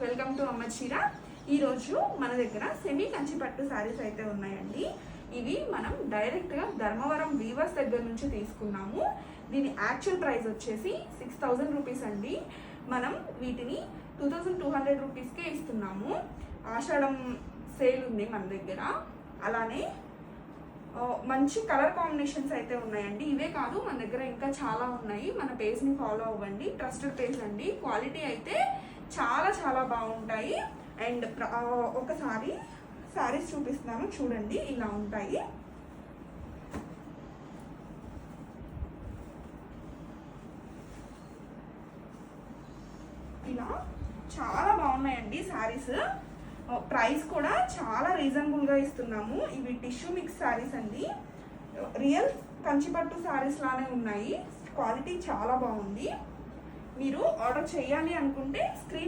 Welcome to అమ్మ చీర. ఈరోజు మన దగ్గర సెమీ కంచి పట్టు శారీస్ అయితే ఉన్నాయండి. ఇవి మనం డైరెక్ట్గా ధర్మవరం వీవర్స్ దగ్గర నుంచి తీసుకున్నాము. దీని యాక్చువల్ ప్రైస్ వచ్చేసి 6000 రూపీస్ అండి. మనం వీటిని 2200 రూపీస్కే ఇస్తున్నాము. ఆషాఢం సేల్ ఉంది మన దగ్గర. అలానే మంచి కలర్ కాంబినేషన్స్ అయితే ఉన్నాయండి. ఇవే కాదు, మన దగ్గర ఇంకా చాలా ఉన్నాయి. మన పేజ్ని ఫాలో అవ్వండి, ట్రస్టెడ్ పేజ్ అండి. క్వాలిటీ అయితే చాలా చాలా బాగుంటాయి. అండ్ ఒకసారి శారీస్ చూపిస్తున్నాను చూడండి, ఇలా ఉంటాయి. ఇలా చాలా బాగున్నాయండి శారీస్. ప్రైస్ కూడా చాలా రీజనబుల్గా ఇస్తున్నాము. ఇవి టిష్యూ మిక్స్ శారీస్ అండి. రియల్ కంచిపట్టు శారీస్ లానే ఉన్నాయి. క్వాలిటీ చాలా బాగుంది. మీరు ఆర్డర్ చేయాలి అనుకుంటే స్క్రీన్